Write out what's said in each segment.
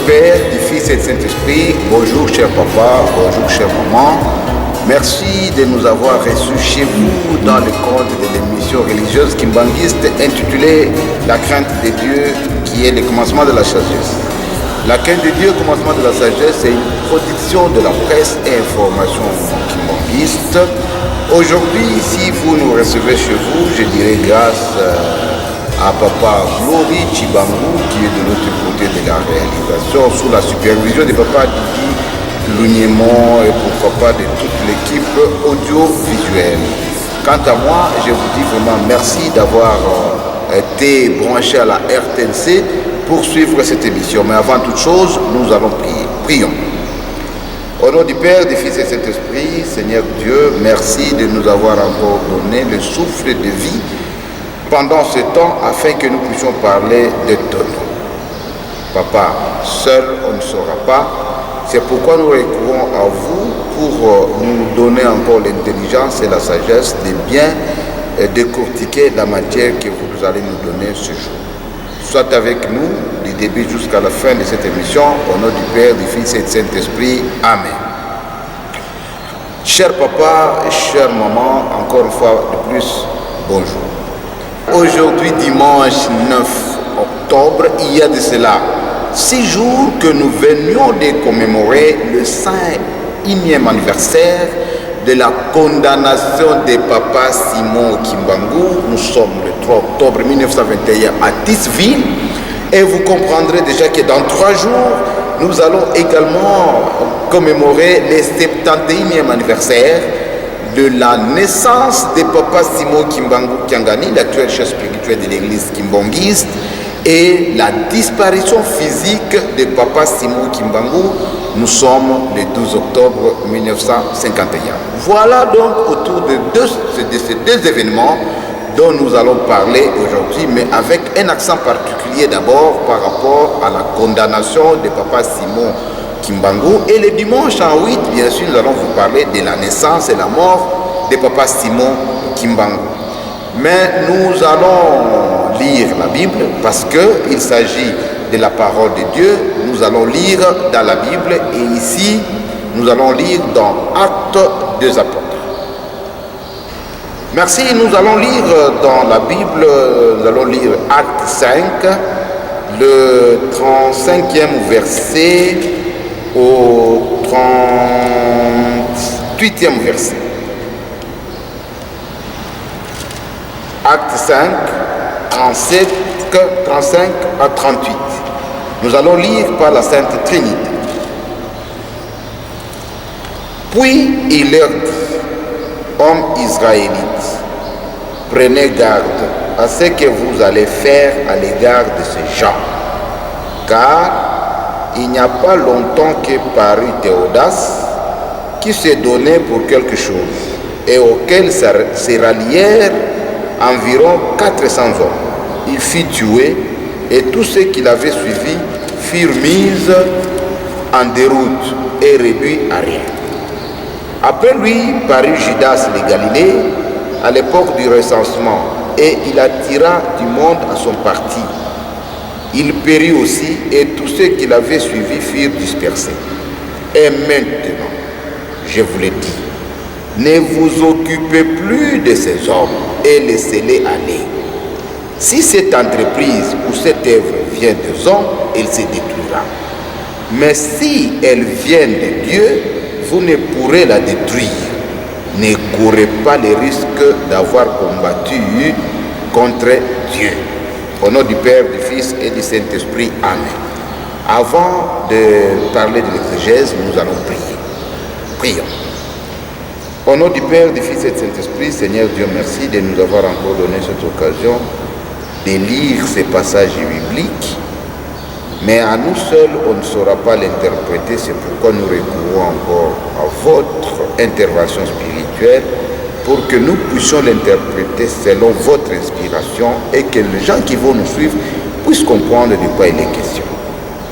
Père, du Fils et du Saint-Esprit, bonjour cher papa, bonjour chère maman. Merci de nous avoir reçus chez vous dans le cadre de l'émission religieuse kimbanguiste intitulée La crainte de Dieu qui est le commencement de la sagesse. La crainte de Dieu, commencement de la sagesse, c'est une production de la presse et information kimbanguiste. Aujourd'hui, si vous nous recevez chez vous, je dirais grâce à papa Glory Chibangu qui est de l'autre côté de la réalisation sous la supervision de papa Didi Louniemont et pourquoi pas de toute l'équipe audiovisuelle. Quant à moi, je vous dis vraiment merci d'avoir été branché à la RTNC pour suivre cette émission. Mais avant toute chose, nous allons prier. Prions. Au nom du Père, du Fils et du Saint-Esprit, Seigneur Dieu, merci de nous avoir encore donné le souffle de vie pendant ce temps afin que nous puissions parler de ton nom. Papa, seul on ne saura pas. C'est pourquoi nous recourons à vous pour nous donner encore l'intelligence et la sagesse de bien décortiquer la matière que vous allez nous donner ce jour. Sois avec nous du début jusqu'à la fin de cette émission, au nom du Père, du Fils et du Saint-Esprit. Amen. Cher papa et chère maman, encore une fois de plus, bonjour. Aujourd'hui, dimanche 9 octobre, il y a de cela 6 jours que nous venions de commémorer le 101e anniversaire de la condamnation de papa Simon Kimbangu. Nous sommes le 3 octobre 1921 à Tisville et vous comprendrez déjà que dans 3 jours, nous allons également commémorer le 71e anniversaire de la naissance de papa Simon Kimbangu Kiangani, l'actuel chef spirituel de l'église kimbangiste, et la disparition physique de papa Simon Kimbangu. Nous sommes le 12 octobre 1951. Voilà donc autour de ces deux événements dont nous allons parler aujourd'hui, mais avec un accent particulier d'abord par rapport à la condamnation de papa Simon Kimbangu. Et le dimanche en 8, bien sûr, nous allons vous parler de la naissance et la mort de papa Simon Kimbangu. Mais nous allons lire la Bible parce qu'il s'agit de la parole de Dieu. Nous allons lire dans la Bible et ici, nous allons lire dans Actes des Apôtres. Merci, nous allons lire dans la Bible, nous allons lire Acte 5, le 35e verset au 38e verset. Acte 5, 35 à 38. Nous allons lire par la Sainte Trinité. Puis il leur dit, hommes israélites, prenez garde à ce que vous allez faire à l'égard de ces gens, car il n'y a pas longtemps que parut Théodas, qui s'est donné pour quelque chose, et auquel se rallièrent environ 400 hommes. Il fut tué, et tous ceux qui l'avaient suivi furent mis en déroute et réduits à rien. Après lui parut Judas le Galilée à l'époque du recensement, et il attira du monde à son parti. Il périt aussi, et tous ceux qui l'avaient suivi furent dispersés. Et maintenant, je vous le dis, ne vous occupez plus de ces hommes et laissez-les aller. Si cette entreprise ou cette œuvre vient des hommes, elle se détruira. Mais si elle vient de Dieu, vous ne pourrez la détruire. Ne courez pas le risque d'avoir combattu contre Dieu. Au nom du Père, du Fils et du Saint-Esprit. Amen. Avant de parler de l'exégèse, nous allons prier. Prions. Au nom du Père, du Fils et du Saint-Esprit, Seigneur Dieu, merci de nous avoir encore donné cette occasion de lire ces passages bibliques. Mais à nous seuls, on ne saura pas l'interpréter. C'est pourquoi nous recourons encore à votre intervention spirituelle pour que nous puissions l'interpréter selon votre inspiration et que les gens qui vont nous suivre puissent comprendre de quoi il est question.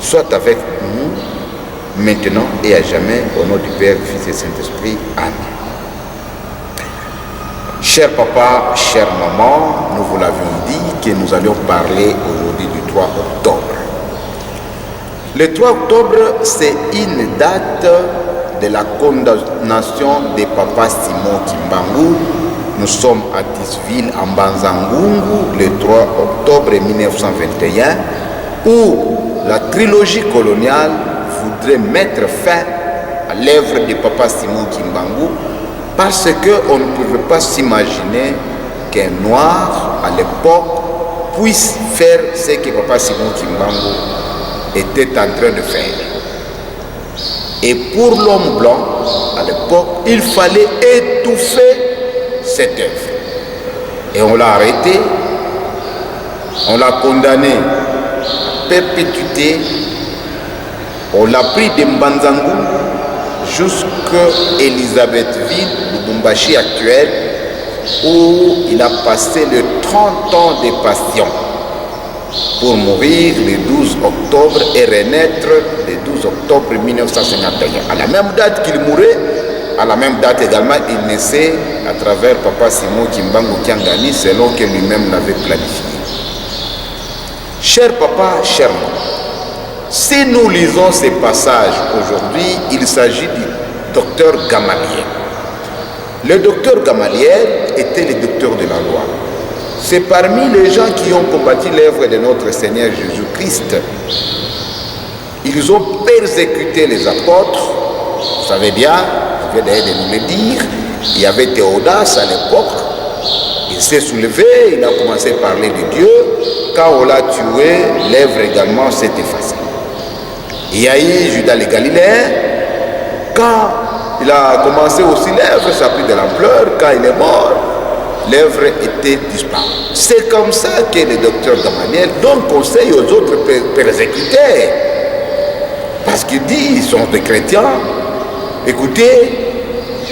Soit avec nous, maintenant et à jamais, au nom du Père, du Fils et du Saint-Esprit. Amen. Cher papa, chère maman, nous vous l'avions dit que nous allions parler aujourd'hui du 3 octobre. Le 3 octobre, c'est une date de la condamnation de Papa Simon Kimbangu. Nous sommes à Tisville, en Banzangungu, le 3 octobre 1921, où la trilogie coloniale voudrait mettre fin à l'œuvre de Papa Simon Kimbangu, parce qu'on ne pouvait pas s'imaginer qu'un noir, à l'époque, puisse faire ce que Papa Simon Kimbangu était en train de faire. Et pour l'homme blanc, à l'époque, il fallait étouffer cette œuvre. Et on l'a arrêté, on l'a condamné à perpétuité, on l'a pris de Mbanzangu jusqu'à Elisabethville, Lubumbashi actuel, où il a passé les 30 ans de passion pour mourir le 12 octobre et renaître le 12 octobre 1951. À la même date qu'il mourait, à la même date également, il naissait à travers Papa Simon Kimbangu Kiangani, selon que lui-même l'avait planifié. Cher papa, cher maman, si nous lisons ces passages aujourd'hui, il s'agit du docteur Gamaliel. Le docteur Gamaliel était le docteur de la loi. C'est parmi les gens qui ont combattu l'œuvre de notre Seigneur Jésus-Christ. Ils ont persécuté les apôtres. Vous savez bien, je viens de nous le dire, il y avait Théodas à l'époque. Il s'est soulevé, il a commencé à parler de Dieu. Quand on l'a tué, l'œuvre également s'est effacée. Il y a eu Judas le Galiléen. Quand il a commencé aussi l'œuvre, ça a pris de l'ampleur. Quand il est mort, l'œuvre était disparue. C'est comme ça que le docteur Gamaliel donne conseil aux autres persécutés. Parce qu'il dit, ils sont des chrétiens. Écoutez,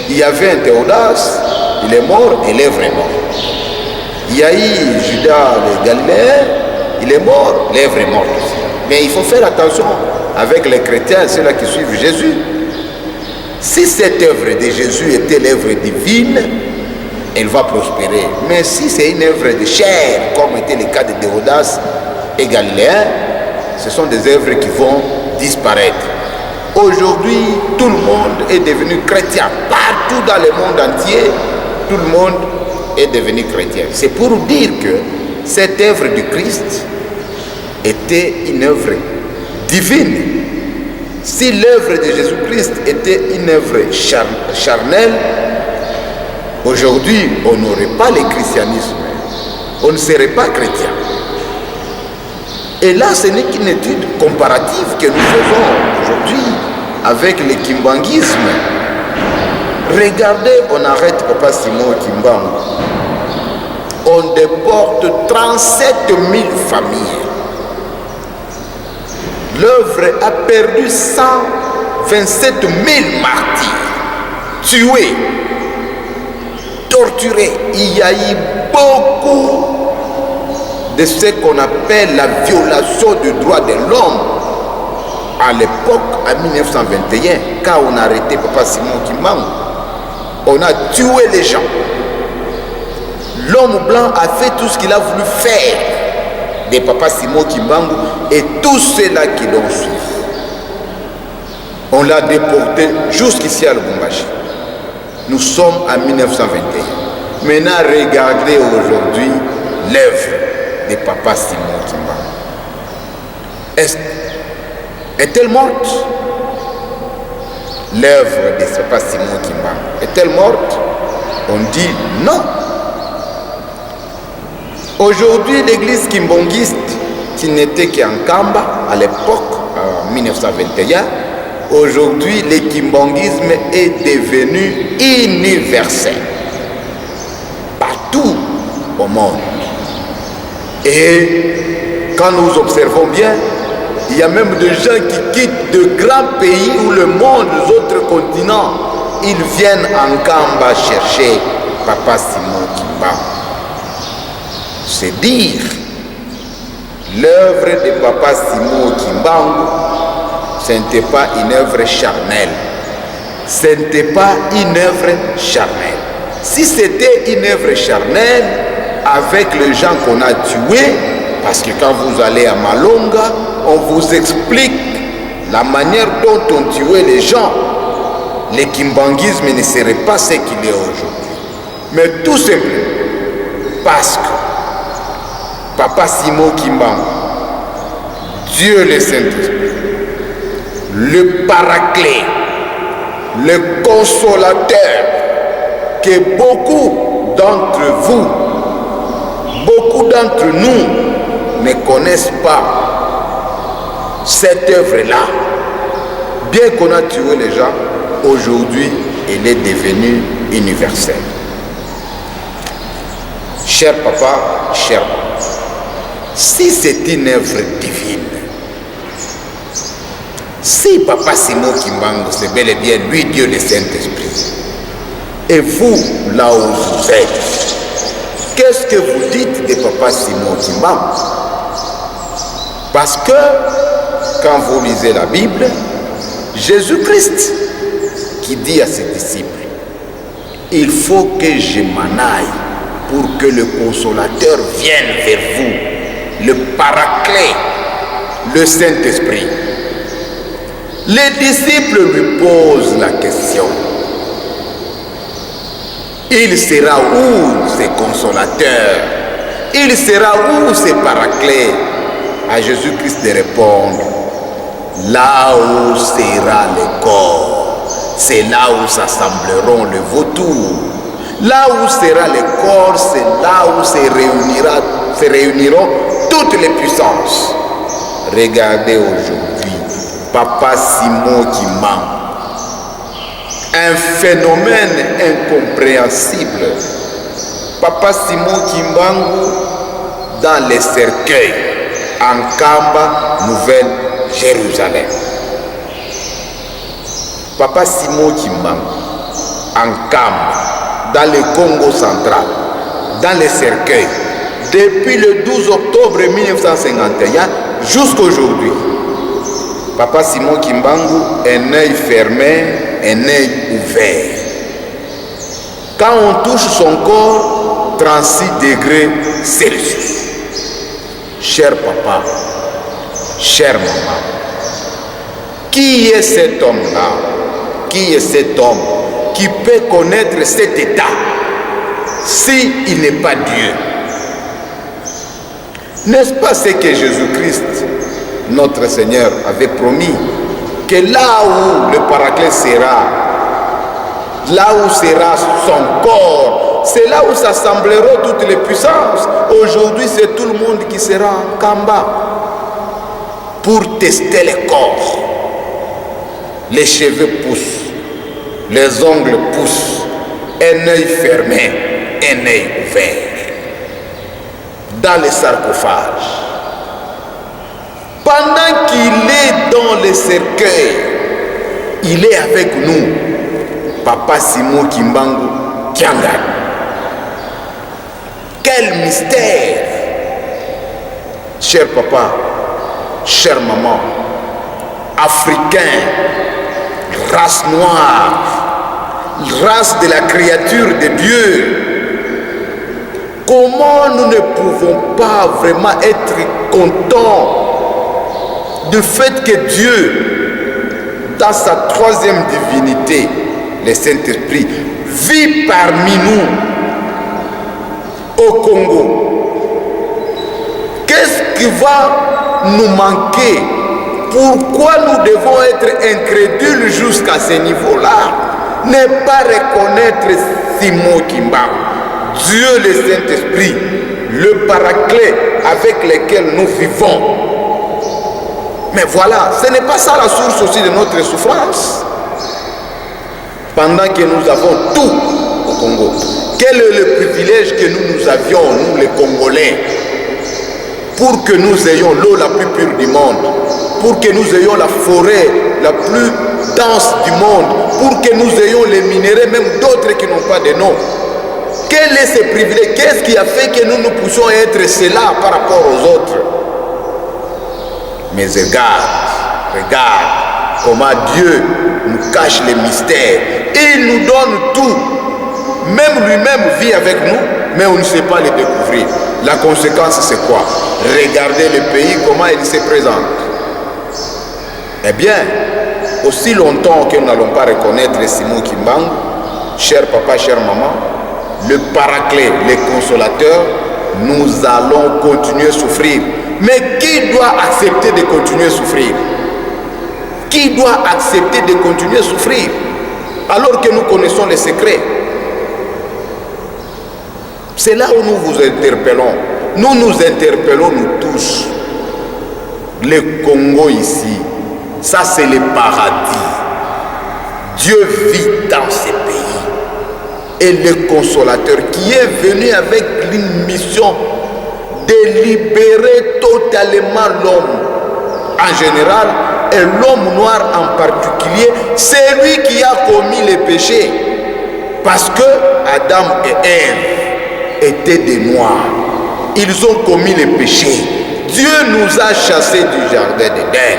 il y avait un Théodas, il est mort et l'œuvre est morte. Il y a eu Judas le Galiléen, il est mort, l'œuvre est morte aussi. Mais il faut faire attention avec les chrétiens, ceux-là qui suivent Jésus. Si cette œuvre de Jésus était l'œuvre divine, elle va prospérer. Mais si c'est une œuvre de chair, comme était le cas de Théodas et Galiléen, ce sont des œuvres qui vont disparaître. Aujourd'hui, tout le monde est devenu chrétien. Partout dans le monde entier, tout le monde est devenu chrétien. C'est pour dire que cette œuvre du Christ était une œuvre divine. Si l'œuvre de Jésus-Christ était une œuvre charnelle, aujourd'hui, on n'aurait pas le christianisme. On ne serait pas chrétien. Et là, ce n'est qu'une étude comparative que nous faisons aujourd'hui avec le kimbanguisme. Regardez, on arrête Papa Simon Kimbangu. On déporte 37 000 familles. L'œuvre a perdu 127 000 martyrs, tués, torturés. Il y a eu beaucoup de ce qu'on appelle la violation du droit de l'homme. À l'époque, en 1921, quand on a arrêté Papa Simon Kimbangu, on a tué les gens. L'homme blanc a fait tout ce qu'il a voulu faire de Papa Simon Kimbangu et tous ceux-là qui l'ont suivi. On l'a déporté jusqu'ici à Lubumbashi. Nous sommes en 1921. Maintenant, regardez aujourd'hui l'œuvre de Papa Simon Kimbangu. Est-elle morte? L'œuvre de Papa Simon Kimbangu est-elle morte? On dit non. Aujourd'hui, l'église kimbangiste, qui n'était qu'en Kamba à l'époque, en 1921, aujourd'hui, le kimbanguisme est devenu universel. Partout au monde. Et quand nous observons bien, il y a même des gens qui quittent de grands pays ou le monde, les autres continents. Ils viennent en Kamba chercher Papa Simon Kimbangu. C'est dire l'œuvre de Papa Simon Kimbangu, ce n'était pas une œuvre charnelle. Ce n'était pas une œuvre charnelle. Si c'était une œuvre charnelle, avec les gens qu'on a tués, parce que quand vous allez à Malonga, on vous explique la manière dont on tuait les gens, le kimbanguisme ne serait pas ce qu'il est aujourd'hui. Mais tout simplement parce que Papa Simon Kimbangu, Dieu le Saint-Esprit, le Paraclet, le Consolateur, que beaucoup d'entre vous, beaucoup d'entre nous ne connaissent pas cette œuvre-là. Bien qu'on a tué les gens, aujourd'hui, elle est devenue universelle. Cher papa, cher maman, si c'est une œuvre divine, si Papa Simon Kimbangu, c'est bel et bien lui, Dieu le Saint-Esprit, et vous, là où vous êtes, qu'est-ce que vous dites de Papa Simon Kimbangu? Parce que, quand vous lisez la Bible, Jésus-Christ qui dit à ses disciples, il faut que je m'en aille pour que le Consolateur vienne vers vous, le Paraclet, le Saint-Esprit. Les disciples lui posent la question, il sera où ce Consolateur? Il sera où ce Paraclet? À Jésus-Christ de répondre, là où sera le corps, c'est là où s'assembleront les vautours. Là où sera le corps, c'est là où se réuniront toutes les puissances. Regardez aujourd'hui, Papa Simon Kimbangu, un phénomène incompréhensible. Papa Simon Kimbangu dans les cercueils, en Kamba, Nouvelle-Jérusalem. Papa Simon Kimbangu, en Kamba, dans le Congo central, dans les cercueils, depuis le 12 octobre 1951 jusqu'à aujourd'hui. Papa Simon Kimbangu, un œil fermé, un œil ouvert. Quand on touche son corps, 36 degrés Celsius. Cher papa, chère maman, qui est cet homme-là? Qui est cet homme qui peut connaître cet état s'il n'est pas Dieu? N'est-ce pas ce que Jésus-Christ, notre Seigneur, avait promis? Que là où le Paraclet sera, là où sera son corps, c'est là où s'assembleront toutes les puissances. Aujourd'hui, c'est tout le monde qui sera en Kamba pour tester les corps. Les cheveux poussent, les ongles poussent, un œil fermé, un œil ouvert. Dans les sarcophages. Pendant qu'il est dans les cercueils, il est avec nous, Papa Simon Kimbangu Kiangani. Quel mystère! Cher papa, chère maman, africain, race noire, race de la créature de Dieu, comment nous ne pouvons pas vraiment être contents du fait que Dieu, dans sa troisième divinité, le Saint-Esprit, vit parmi nous au Congo? Qu'est-ce qui va nous manquer? Pourquoi nous devons être incrédules jusqu'à ce niveau-là? Ne pas reconnaître Simon Kimbangu, Dieu le Saint-Esprit, le Paraclet avec lequel nous vivons. Mais voilà, ce n'est pas ça la source aussi de notre souffrance. Pendant que nous avons tout au Congo, quel est le privilège que nous avions, nous les Congolais, pour que nous ayons l'eau la plus pure du monde, pour que nous ayons la forêt la plus dense du monde, pour que nous ayons les minéraux, même d'autres qui n'ont pas de nom. Quel est ce privilège? Qu'est-ce qui a fait que nous puissions être cela par rapport aux autres? Mais regarde comment Dieu nous cache les mystères. Il nous donne tout. Même lui-même vit avec nous, mais on ne sait pas les découvrir. La conséquence, c'est quoi? Regardez le pays, comment il se présente. Eh bien, aussi longtemps que nous n'allons pas reconnaître Simon Kimbangu, cher papa, chère maman, le paraclet, le consolateur, nous allons continuer à souffrir. Mais qui doit accepter de continuer à souffrir? Qui doit accepter de continuer à souffrir alors que nous connaissons les secrets? C'est là où nous vous interpellons. Nous nous interpellons, nous tous. Le Congo ici, ça c'est le paradis. Dieu vit dans ces pays. Et le consolateur qui est venu avec une mission de libérer totalement l'homme en général et l'homme noir en particulier, c'est lui qui a commis les péchés. Parce que Adam et Ève étaient des noirs. Ils ont commis les péchés. Dieu nous a chassés du jardin d'Éden.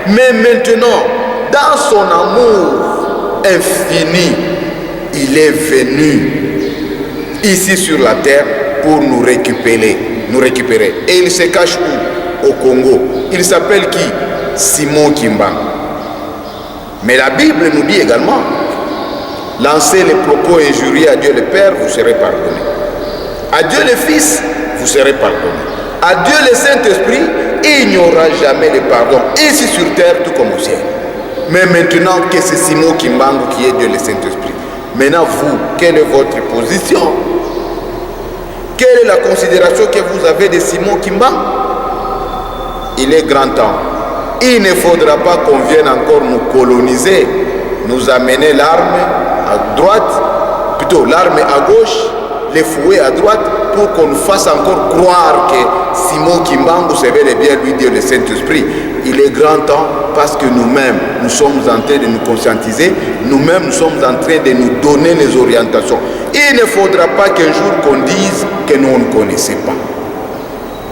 Mais maintenant, dans son amour infini, il est venu ici sur la terre pour nous récupérer. Et il se cache où? Au Congo. Il s'appelle qui? Simon Kimbangu. Mais la Bible nous dit également, lancez les propos injurieux à Dieu le Père, vous serez pardonné. À Dieu le Fils, vous serez pardonné. À Dieu le Saint-Esprit, il n'y aura jamais de pardon, ici sur terre tout comme au ciel. Mais maintenant que c'est Simon Kimbangu qui est Dieu le Saint-Esprit, maintenant vous, quelle est votre position? Quelle est la considération que vous avez de Simon Kimbangu? Il est grand temps. Il ne faudra pas qu'on vienne encore nous coloniser, nous amener l'arme à droite, plutôt l'arme à gauche, les fouets à droite, pour qu'on nous fasse encore croire que Simon Kimbangu, c'est bel et bien lui Dieu le Saint-Esprit. Il est grand temps parce que nous-mêmes, nous sommes en train de nous conscientiser, nous-mêmes, nous sommes en train de nous donner les orientations. Il ne faudra pas qu'un jour qu'on dise que nous ne connaissons pas.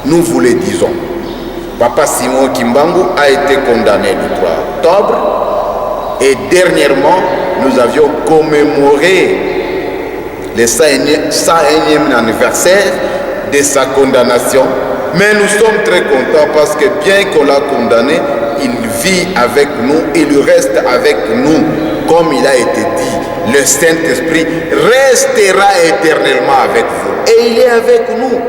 Nous vous le disons. Papa Simon Kimbangu a été condamné le 3 octobre et dernièrement, nous avions commémoré le 101e anniversaire de sa condamnation. Mais nous sommes très contents parce que bien qu'on l'a condamné, il vit avec nous, il reste avec nous. Comme il a été dit, le Saint-Esprit restera éternellement avec vous. Et il est avec nous.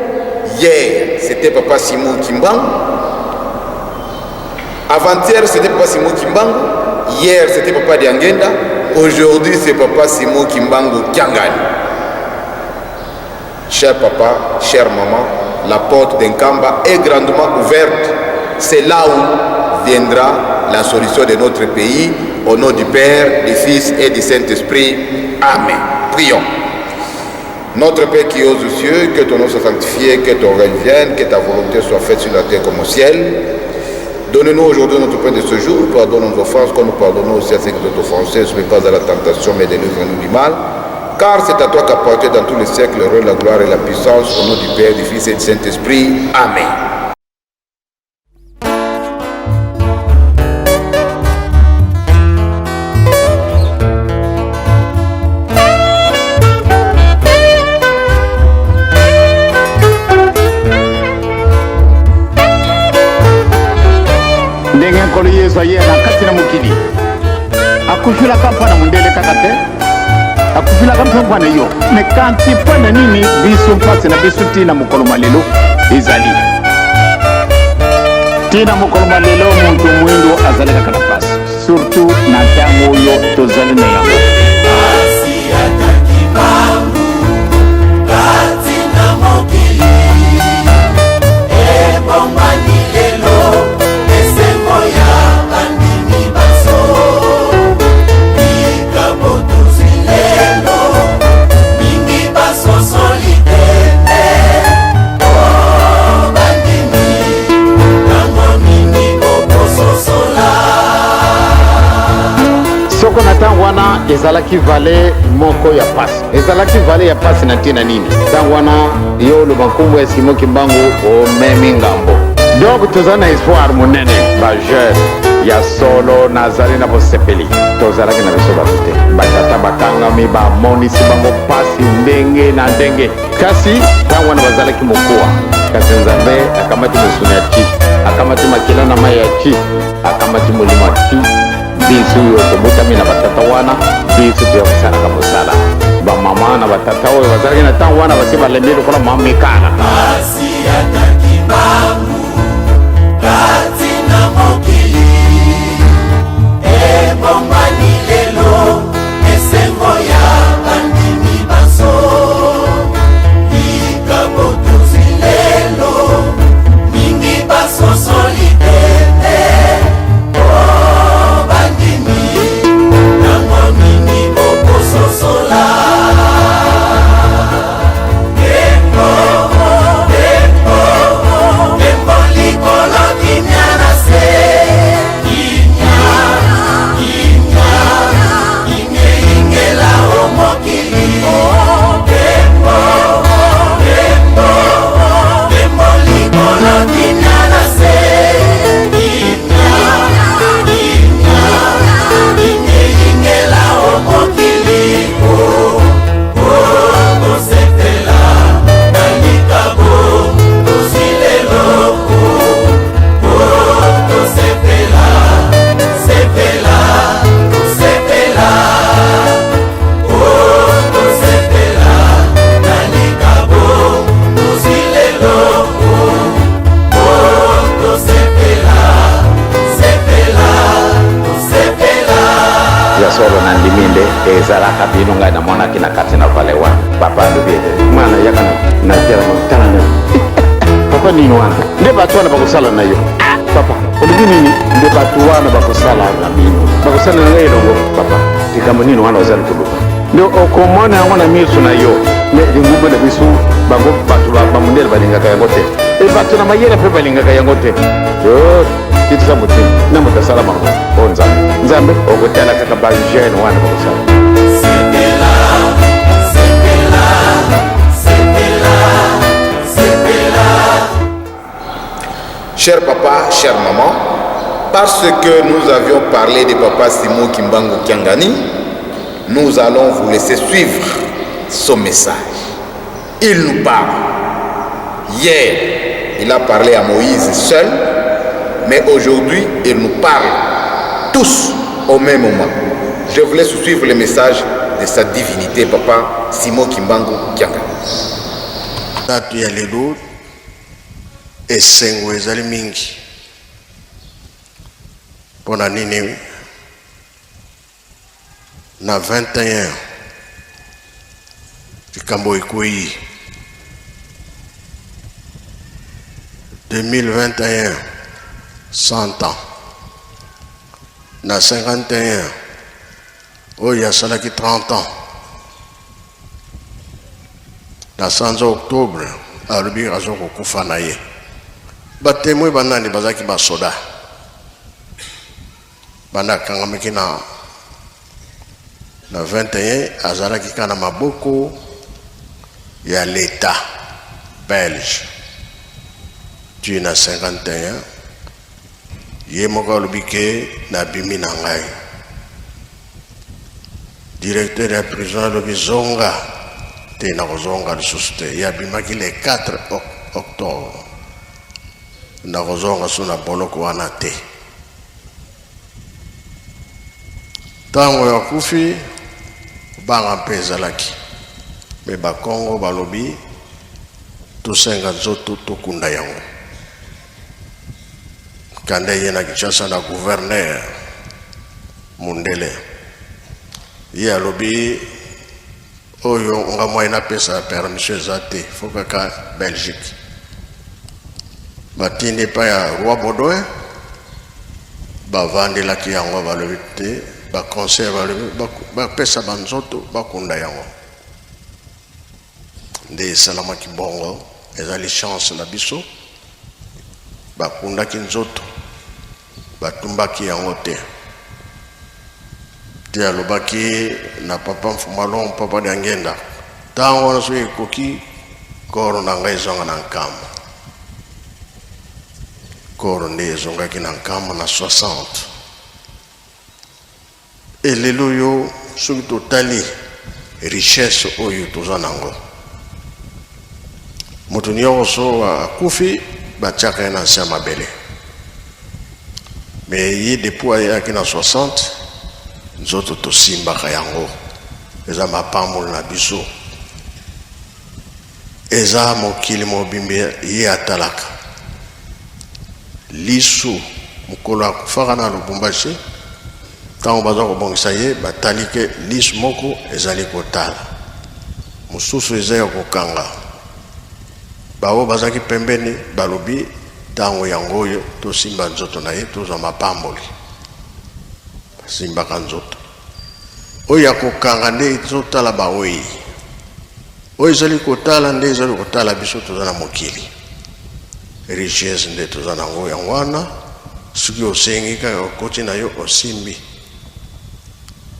Hier, c'était Papa Simon Kimbangu. Avant-hier, c'était Papa Simon Kimbangu. Hier, c'était Papa Diangenda. Aujourd'hui, c'est Papa Simon Kimbangu Kiangali. Cher papa, chère maman, la porte d'Nkamba est grandement ouverte. C'est là où viendra la solution de notre pays. Au nom du Père, du Fils et du Saint-Esprit. Amen. Prions. Notre Père qui es aux cieux, que ton nom soit sanctifié, que ton règne vienne, que ta volonté soit faite sur la terre comme au ciel. Donne-nous aujourd'hui notre pain de ce jour. Pardonne nos offenses comme nous pardonnons aussi à ceux qui nous ont offensés. Ne sois pas à la tentation, mais délivre-nous du mal. Car c'est à toi qu'appartient dans tous les siècles le rôle, la gloire et la puissance, au nom du Père, du Fils et du Saint-Esprit. Amen. Ndenge nkolo Yesu aye na kati na mokili akufila kampana mundele kakate akufila kampana yo me kanti pona nini biso mpasi na biso tina mokolo malelo ezali tina mokolo malelo muntu mwindo azali kaka na pasi surtout na ntango oyo tozali na yango wana ezalaki vale moko ya pasi ezalaki vale ya pasi na ntina nini ntango wana yo oloba nkombo ya Simon Kimbangu omemi ngambo donc tozali na espoir monene bajeune ya solo nazali na bosepeli tozalaki na biso bato te batata bakangami bamonisi bango pasi ndenge na ndenge kasi ntango wana bazalaki mokuwa kasi nzambe akamati mosuni ya ti akamati makila na mai ya ti akamati mulimo ti bisu yo kubutami na batata wana bisu tuya kusana kamusala ba mama na batata we bazalaki na tan wana basi balembeli kola mama kala basi ataki bangu kati na mokili ebombani lelo esengo ya bandimi baso likabotuzi lelo mingi baso solidete o bandimi nango mingi bokososola solo na ndiminde ezala kabino ngai na mwana kina katina pale wa papa ndubide mwana yakana na tera mtana na papa nini wana nde batu wana bakusala na yo papa olibi nini nde batu wana bakusala na mino bakusala na ngai longo papa tikamo nini wana ozali kuluka nde okomona wana misu na yo ne ngumba na bisu bango batu ba mundele balingaka yango te e batu na mayele pe balingaka yango te yo kitu sa mutima na mutasala mango onza nzambe okutala kaka ba jeune wana bakusala Cher papa, chère maman, parce que nous avions parlé de papa Simon Kimbangu Kiangani, nous allons vous laisser suivre son message. Il nous parle. Hier, il a parlé à Moïse seul, mais aujourd'hui, il nous parle tous au même moment. Je vous laisse suivre le message de sa divinité, papa Simon Kimbangu Kiangani. Esengo ezali mingi pona nini na 21 likambo ekoyi 2021 100 ans na 51 oyo asalaki 30 ans na sanza octobre alobi azokokufa na ye batemwe banani bazaki basoda banda kangamaki na 21 azalaki kana maboko ya l'État belge tu na 51 ye moko alobi ke na bimi na ngai directeur ya prison alobi zonga te na kozonga lisusu te ya bimaki le 4 octobre na kozonga so na boloko wana te ntango ya kufi banga mpe ezalaki me bakongo balobi tosenga nzoto tokunda yango kanda ye na Kinshasa na gouverneur Mundele ye alobi oyo nga mwa inapesa permission eza te fo kaka Belgique batindi pa ya roi Baudouin bavandelaki yango balobi te baconseil balobi bapesa banzoto bakunda yango nde esalamaki bongo ezali chance na biso bakundaki nzoto batumbaki yango te te alobaki na papa Mfumalon papa de Ngenda ntango wana so ekoki koro na ngai ezonga na nkamba koro nde ezongaki na nkamba na 60 elelo yo soki totali richesse oyo toza nango moto nyonso akufi batiaka ye na nse ya mabele mais ye depuis ayaki na 60 nzoto tosimbaka yango eza mapambolo na biso eza mokili mobimba ye atalaka lisu mokolo akufaka na Lubumbashi ntango baza kobongisa ye batali ke lisu moko ezali kotala mosusu eza ya kokanga bao bazaki pembeni balobi ntango yango oyo tosimba nzoto na ye tozwa mapamboli basimbaka nzoto oyo ya kokanga nde ezotala baoyi oyo ezali kotala nde ezali kotala biso toza na mokili richesse nde toza nango yango wana soki osengi kaka okoti na yo osimbi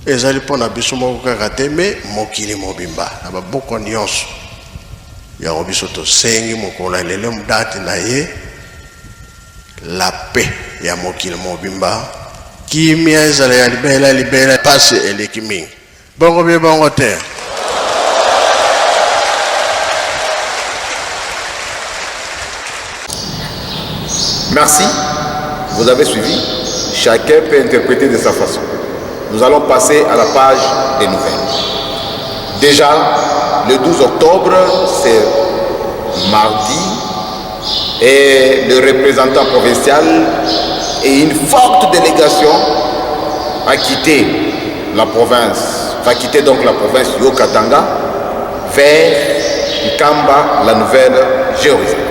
ezali mpo na biso moko kaka te me mokili mobimba na baboko nyonso yango biso tosengi mokolo lelo date na ye la paix ya mokili mobimba kimia ezala ya libela pasi eleki mingi bongo bie bongo te. Merci, vous avez suivi. Chacun peut interpréter de sa façon. Nous allons passer à la page des nouvelles. Déjà, le 12 octobre, c'est mardi, et le représentant provincial et une forte délégation a quitté la province, va quitter donc la province Haut-Katanga vers Nkamba, la nouvelle Jérusalem.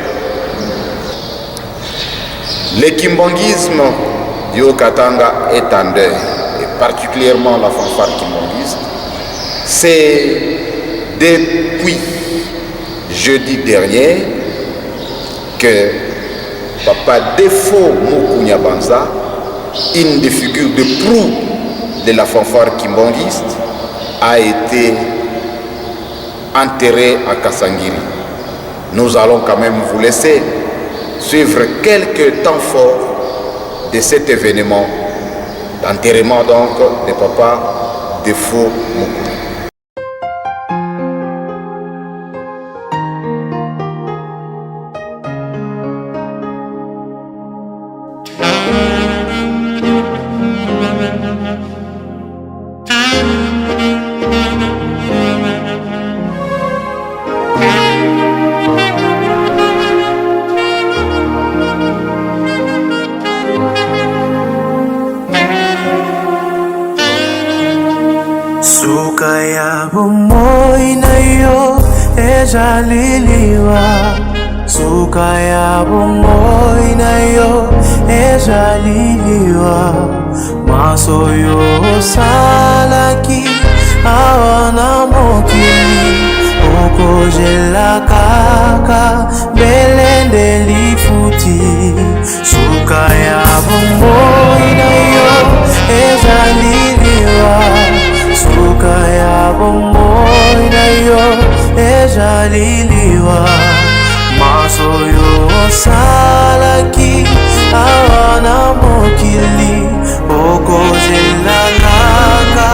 Le kimbanguisme du Haut-Katanga est en deuil, et particulièrement la fanfare kimbangiste. C'est depuis jeudi dernier que Papa Defo Mukunya Banza, une des figures de proue de la fanfare kimbangiste, a été enterré à Kasangiri. Nous allons quand même vous laisser suivre quelques temps forts de cet événement d'enterrement donc de Papa Defo Mukunya. Suka ya bomoy na yo ejaliliwa, suka ya bomoy na yo ejaliliwa, maso yo salaki awana mokili okojela kaka belende lifuti. Suka ya bomoy na yo ejaliliwa, suka ya bomoy na yo ejaliliwa, maso yo salaki awana mokili okozela kaka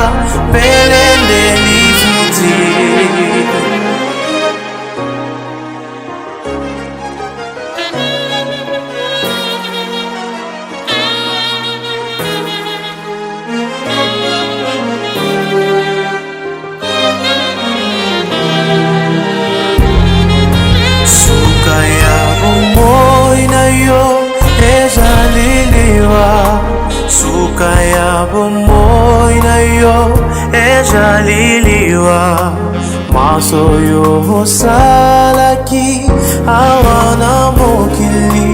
belende lifuti. Suka ya bomoy na yo ejaliliwa, maso yo salaki awana mokili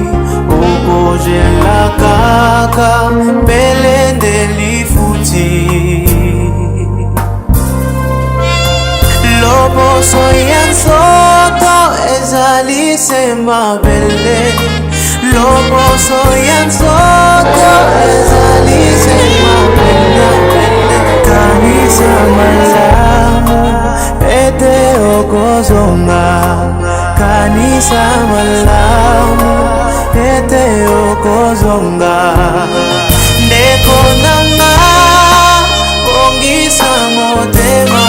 okojela kaka belende lifuti. Loboso ya nzoto ezali sema bele, loboso ya nzoto ezali sema bele. Kanisa malamu ete okozonga, kanisa malamu ete okozonga. Ndeko nanga ongisa motema,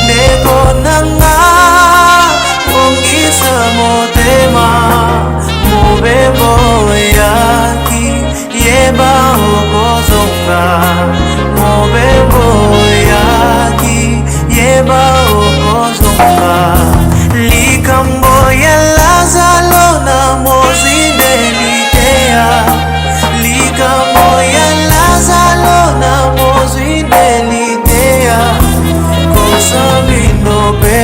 ndeko nanga ongisa motema. Mobembo yaki ye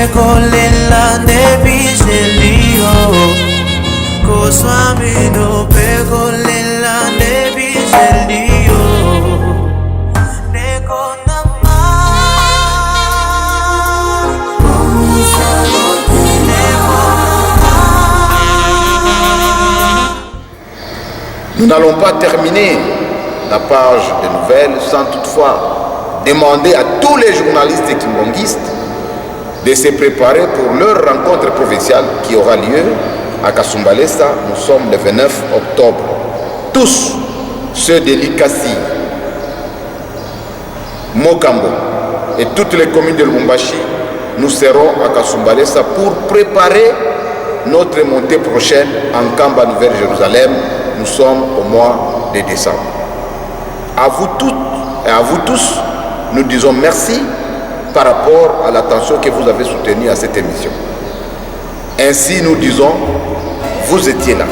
pekolela nebijelio koswamino pekolela nebijelio nekonama Nous n'allons pas terminer la page de nouvelles sans toutefois demander à tous les journalistes kimbonguistes de se préparer pour leur rencontre provinciale qui aura lieu à Kasumbalesa. Nous sommes le 29 octobre. Tous ceux de Likasi, Mokambo et toutes les communes de Lubumbashi, nous serons à Kasumbalesa pour préparer notre montée prochaine en Kamba Nouvelle-Jérusalem. Nous sommes au mois de décembre. À vous toutes et à vous tous, nous disons merci par rapport à l'attention que vous avez soutenue à cette émission. Ainsi, nous disons, vous étiez là,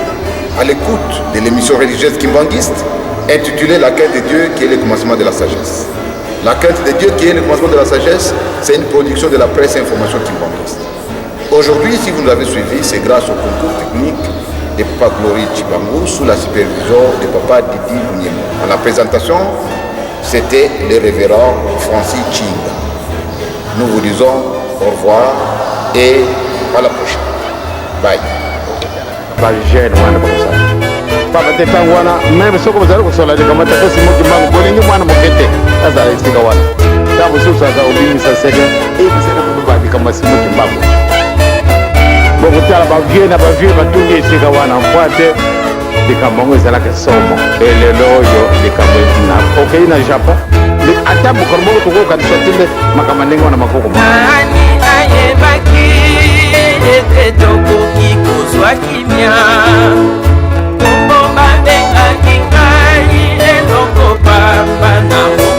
à l'écoute de l'émission religieuse kimbanguiste intitulée La crainte de Dieu qui est le commencement de la sagesse. La crainte de Dieu qui est le commencement de la sagesse, c'est une production de la presse et information kimbanguiste. Aujourd'hui, si vous nous avez suivis, c'est grâce au concours technique de Papa Glory Chibangu sous la supervision de Papa Didi Lunyemo. À la présentation, c'était le révérend Francis Chinga. Nous vous disons au revoir et à la prochaine. Bye. Papa tetangwana meme soko bazali kusola de kamata kasi moki mangu bolingi mwana mokete azala isika wana tabu susa za ubimisa sege sena kubabi kama simoki mbangu bokutala bavie batungi isika wana mkwate likambangu ezalaka somo eleloyo likambo na okei na japa ata bukormo tukoka disatile makama ndenge wana makoko ani ayebaki ete tokoki kozwa kimia kombo babengaki ngai eloko pamba na